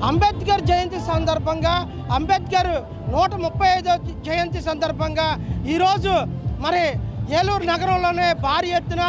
అంబేద్కర్ జయంతి సందర్భంగా అంబేద్కర్ 135వ జయంతి సందర్భంగా ఈరోజు మరి ఏలూరు నగరంలోనే భారీ ఎత్తున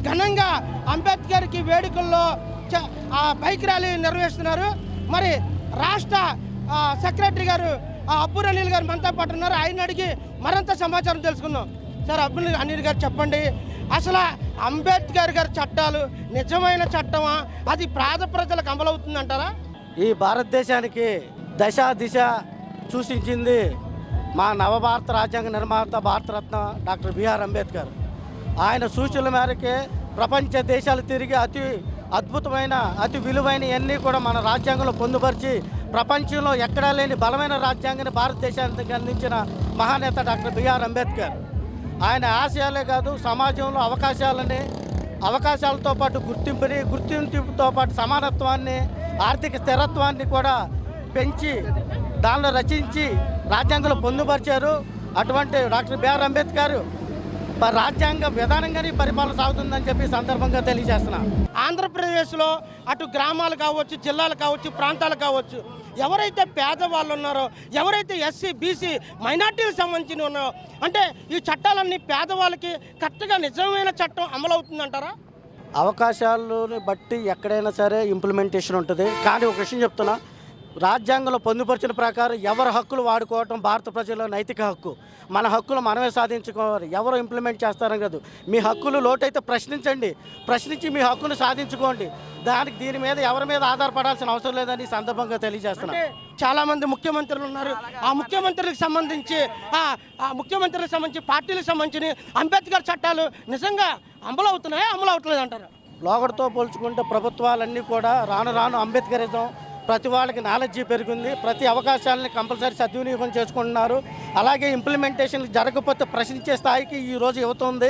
ఘనంగా అంబేద్కర్కి వేడుకల్లో బైక్ ర్యాలీ నిర్వహిస్తున్నారు. మరి రాష్ట్ర సెక్రటరీ గారు అబ్బుర్ అనిల్ గారు మనతో పాటు ఉన్నారు. ఆయన అడిగి మరింత సమాచారం తెలుసుకుందాం. సార్ అబ్బుర్ అనిల్ గారు చెప్పండి, అసలు అంబేద్కర్ గారి చట్టాలు నిజమైన చట్టమా, అది పేద ప్రజలకు అమలవుతుందంటారా? ఈ భారతదేశానికి దశ దిశ సూచించింది మా నవభారత రాజ్యాంగ నిర్మాత భారతరత్న డాక్టర్ బిఆర్ అంబేద్కర్. ఆయన సూచనల మేరకే ప్రపంచ దేశాలు తిరిగి అతి అద్భుతమైన అతి విలువైన అన్నీ కూడా మన రాజ్యాంగంలో పొందుపరిచి ప్రపంచంలో ఎక్కడా లేని బలమైన రాజ్యాంగాన్ని భారతదేశానికి అందించిన మహానేత డాక్టర్ బిఆర్ అంబేద్కర్. ఆయన ఆశయాలే కాదు, సమాజంలో అవకాశాలతో పాటు గుర్తింపుతో పాటు సమానత్వాన్ని, ఆర్థిక స్థిరత్వాన్ని కూడా పెంచి దానిలో రచించి రాజ్యాంగంలో పొందుపరిచారు. అటువంటి డాక్టర్ బిఆర్ అంబేద్కర్ రాజ్యాంగ విధానంగానే పరిపాలన సాగుతుందని చెప్పి సందర్భంగా తెలియజేస్తున్నా. ఆంధ్రప్రదేశ్లో అటు గ్రామాలు కావచ్చు, జిల్లాలు కావచ్చు, ప్రాంతాలు కావచ్చు, ఎవరైతే పేదవాళ్ళు ఉన్నారో, ఎవరైతే ఎస్సీ బీసీ మైనార్టీలకు సంబంధించి ఉన్నారో, అంటే ఈ చట్టాలన్నీ పేదవాళ్ళకి కరెక్ట్గా నిజమైన చట్టం అమలవుతుందంటారా? అవకాశాలను బట్టి ఎక్కడైనా సరే ఇంప్లిమెంటేషన్ ఉంటుంది. కానీ ఒక విషయం చెప్తున్నా, రాజ్యాంగంలో పొందుపరిచిన ప్రకారం ఎవరి హక్కులు వాడుకోవటం భారత ప్రజల నైతిక హక్కు. మన హక్కులు మనమే సాధించుకోవాలి, ఎవరు ఇంప్లిమెంట్ చేస్తారని కాదు. మీ హక్కులు లోటైతే ప్రశ్నించి మీ హక్కును సాధించుకోండి. దీని మీద ఎవరి మీద ఆధారపడాల్సిన అవసరం లేదని ఈ సందర్భంగా తెలియజేస్తున్నాను. చాలామంది ముఖ్యమంత్రులు ఉన్నారు. ఆ ముఖ్యమంత్రులకు సంబంధించి పార్టీలకు సంబంధించి అంబేద్కర్ చట్టాలు నిజంగా అమలు అవట్లేదు అంటారు? లోగడతో పోల్చుకుంటే ప్రభుత్వాలన్నీ కూడా రాను అంబేద్కరిజం, ప్రతి వాళ్ళకి నాలెడ్జీ పెరిగింది, ప్రతి అవకాశాలని కంపల్సరీ సద్వినియోగం చేసుకుంటున్నారు. అలాగే ఇంప్లిమెంటేషన్ జరగకపోతే ప్రశ్నించే స్థాయికి ఈరోజు అవుతుంది.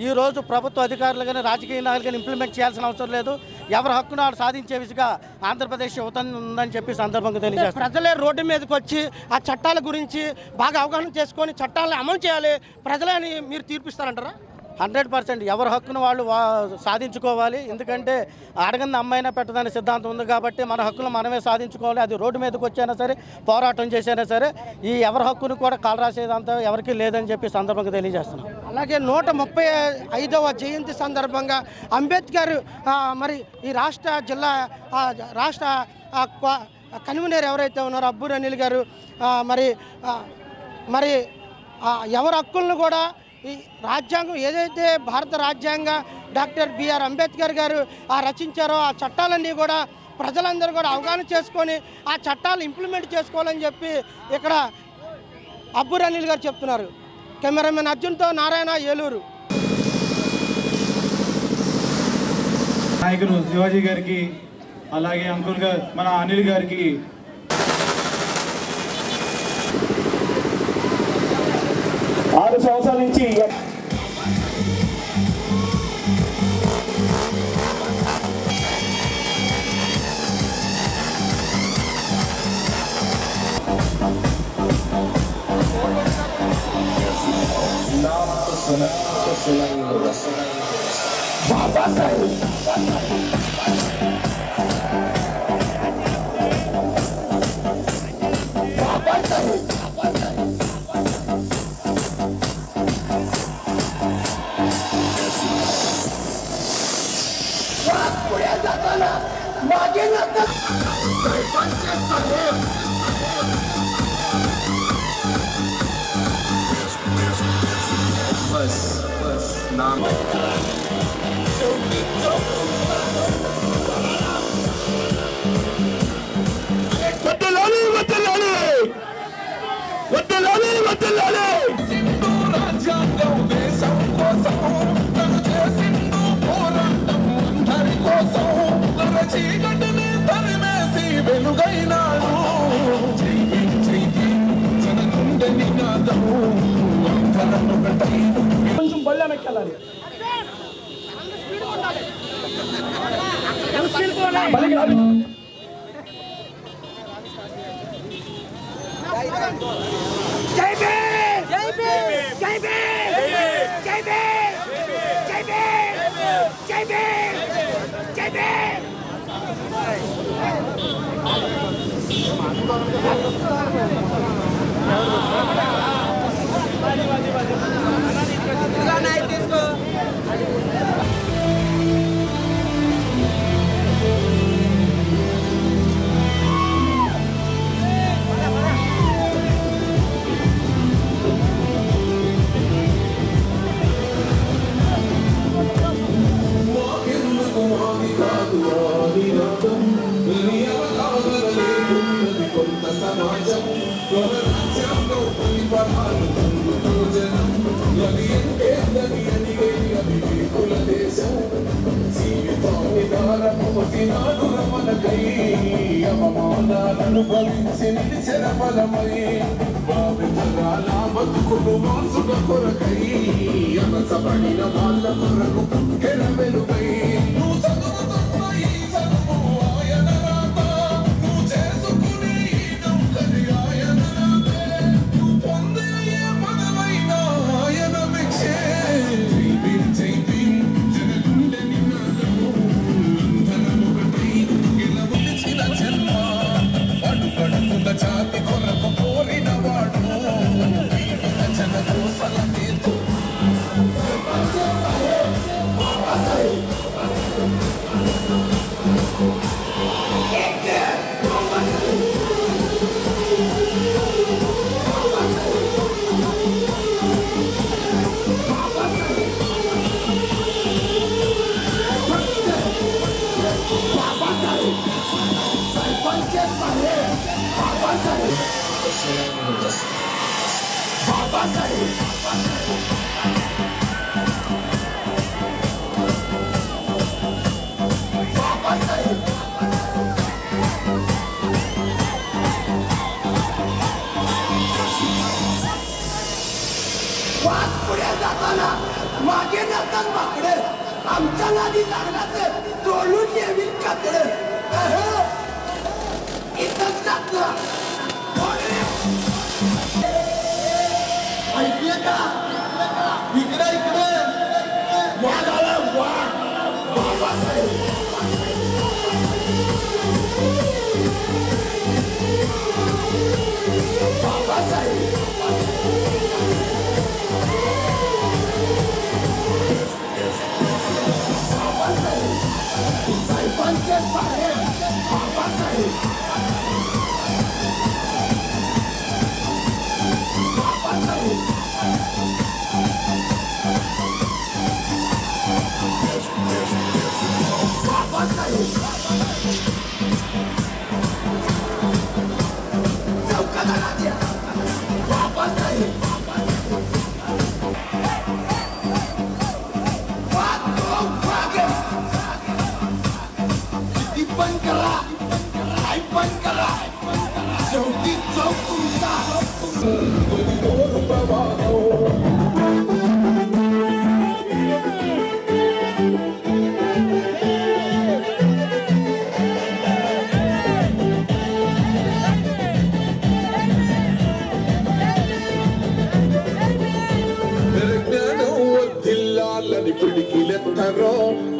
ఈరోజు ప్రభుత్వ అధికారులు కానీ రాజకీయ నాయకులు కానీ ఇంప్లిమెంట్ చేయాల్సిన అవసరం లేదు. ఎవరి హక్కును వాళ్ళు సాధించే విధంగా ఆంధ్రప్రదేశ్ యువత ఉందని చెప్పి సందర్భంగా తెలియజేస్తారు. ప్రజలే రోడ్డు మీదకి వచ్చి ఆ చట్టాల గురించి బాగా అవగాహన చేసుకొని చట్టాలను అమలు చేయాలి ప్రజలే అని మీరు తీర్పిస్తారంటారా? 100% ఎవరి హక్కును వాళ్ళు సాధించుకోవాలి. ఎందుకంటే అడగంది అమ్మాయినా పెట్టదనే సిద్ధాంతం ఉంది కాబట్టి మన హక్కులు మనమే సాధించుకోవాలి. అది రోడ్డు మీదకి వచ్చైనా సరే, పోరాటం చేసైనా సరే, ఈ ఎవరి హక్కును కూడా కాలరాసేదంతా ఎవరికీ లేదని చెప్పి సందర్భంగా తెలియజేస్తున్నాం. అలాగే 135వ జయంతి సందర్భంగా అంబేద్కర్ మరి ఈ రాష్ట్ర కన్వీనర్ ఎవరైతే ఉన్నారో అబ్బుర్ అనిల్ గారు మరి ఎవరి హక్కులను కూడా ఈ రాజ్యాంగం ఏదైతే భారత రాజ్యాంగ డాక్టర్ బిఆర్ అంబేద్కర్ గారు రచించారో ఆ చట్టాలన్నీ కూడా ప్రజలందరూ కూడా అవగాహన చేసుకొని ఆ చట్టాలు ఇంప్లిమెంట్ చేసుకోవాలని చెప్పి ఇక్కడ అబ్బుర్ అనిల్ గారు చెప్తున్నారు. కెమెరామెన్ అర్జున్తో నారాయణ, ఏలూరు. నాయకులు శివాజీ గారికి, అలాగే అంకుల్ గారు మన అనిల్ గారికి సంవత్సరాల నుంచి కొంచెం బళ్ళమెక్కెళ్ళాలి. జై భీమ్, జై భీమ్, జై భీమ్, జై భీమ్, జై భీమ్, జై భీమ్, జై భీమ్. అవమానాలను భరించి నిలిచిన బలమై భావితరాల బతుకులు మార్చుట కొరకై అనసబడిన వాళ్ళ కొరకు పుట్టిన వెలుగై నువ్వు చదువుతున్న ఈ చదువు ఆయన రాత నువ్వు చేసుకునే ఈ నౌకరి ఆయన రాతే నువ్వు పొందే ఏ పదవైన ఆయన భిక్షే జై భీమ్ జనగుండె నినాదం అందరమొకటై గెలవలసిన జన్మ అడుగడుగుల జాతి కొరకు కోరిన వాడు జన కోసల తీర్పు वाद पुढे जाताना मागे जातात माकडे आमच्या नादी लागला तर तोडून येईल काकडे इथंच टाकला ऐकले का इकडे इकडे वाद आला वाद बाबासाहेब పిడికిలెత్తరో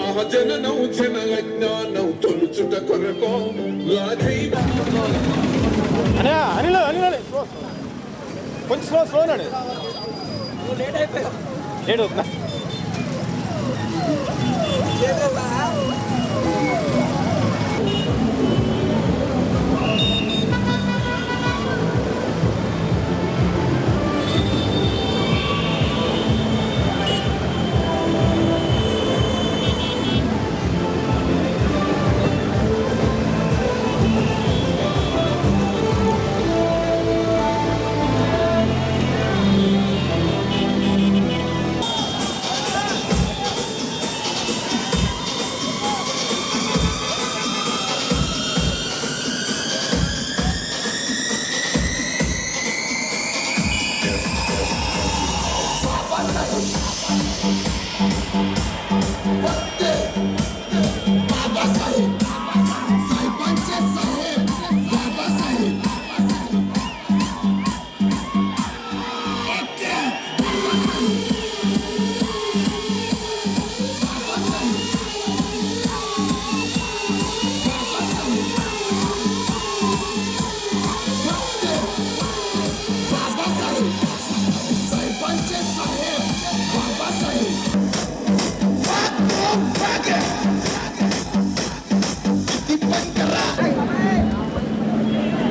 ఆ జననం జన అజ్ఞానం తొలుచుట కొరకో కొంచెం స్లో నాడు లేట్ అవుతుందా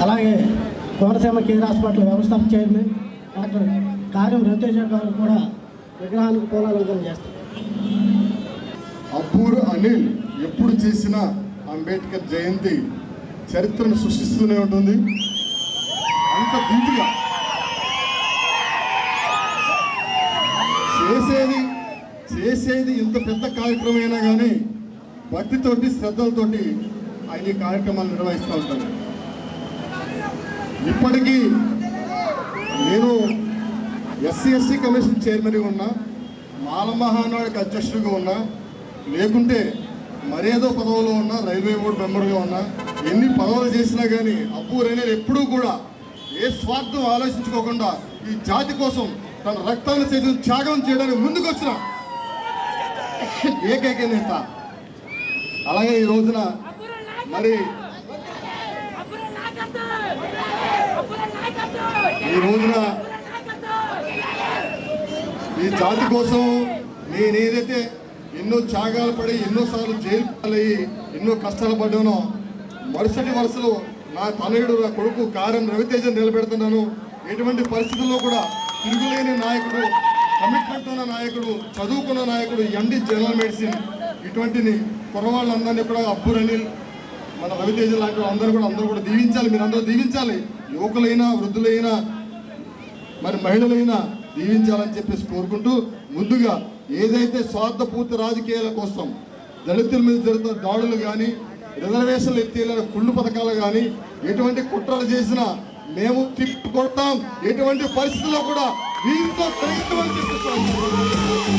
అలాగే కోనసీమ కేర్ హాస్పిటల్ వ్యవస్థాపక చైర్మన్ డాక్టర్ కార్యం రవితేజ గారు కూడా విగ్రహానికి పూలలంకరణ చేస్తారు. అబ్బూరు అనిల్ ఎప్పుడు చేసిన అంబేద్కర్ జయంతి చరిత్రను సృష్టిస్తూనే ఉంటుంది. అంత ధీటుగా చేసేది ఇంత పెద్ద కార్యక్రమం అయినా కానీ భక్తితోటి శ్రద్ధలతోటి ఆయన ఈ కార్యక్రమాలు నిర్వహిస్తూ ఉంటాను. ఇప్పటికీ నేను ఎస్సీ కమిషన్ చైర్మన్గా ఉన్నా, మాల మహానాడుకి అధ్యక్షుడిగా ఉన్నా, లేకుంటే మరేదో పదవులో ఉన్నా, రైల్వే బోర్డు మెంబర్గా ఉన్నా, ఎన్ని పదవులు చేసినా కానీ అబ్బూరు అనేది ఎప్పుడూ కూడా ఏ స్వార్థం ఆలోచించుకోకుండా ఈ జాతి కోసం తన రక్తాన్ని సైతం త్యాగం చేయడానికి ముందుకు వచ్చిన ఏకైక నేత. అలాగే ఈ రోజున మరి ఈ జాతి కోసం నేనేదైతే ఎన్నో త్యాగాలు పడి ఎన్నోసార్లు జైలు పాలయ్యి ఎన్నో కష్టాలు పడ్డానో, మరుసటి వరుసలో నా తనయుడు నా కొడుకు కార్యం రవితేజ నిలబెడుతున్నాను. ఎటువంటి పరిస్థితుల్లో కూడా తిరుగులేని నాయకుడు, కమిట్మెంట్ ఉన్న నాయకుడు, చదువుకున్న నాయకుడు, ఎండి జనరల్ మెడిసిన్, ఇటువంటి కుర్రవాళ్ళందరినీ కూడా అబ్బూరు అనిల్, మన రవితేజ లాంటి అందరూ కూడా దీవించాలి. మీరు అందరూ దీవించాలి. యువకులైనా వృద్ధులైనా మరి మహిళలైనా దీవించాలని చెప్పేసి కోరుకుంటూ, ముందుగా ఏదైతే స్వార్థపూర్తి రాజకీయాల కోసం దళితుల మీద జరుగుతున్న దాడులు కానీ, రిజర్వేషన్లు ఎత్తేయాలని కుళ్ళు పథకాలు కానీ, ఎటువంటి కుట్రలు చేసినా మేము తిప్పు కొడతాం. ఎటువంటి పరిస్థితుల్లో కూడా వీరితో కలిగిస్తామని చెప్పేసి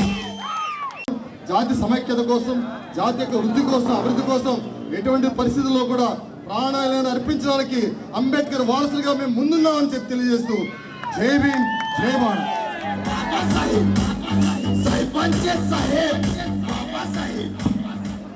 జాతి సమైక్యత కోసం, జాతి యొక్క వృద్ధి కోసం, అభివృద్ధి కోసం ఎటువంటి పరిస్థితుల్లో కూడా ప్రాణాలను అర్పించడానికి అంబేద్కర్ వారసులుగా మేము ముందున్నామని చెప్పి తెలియజేస్తూ జై భీమ్, జై భారత్.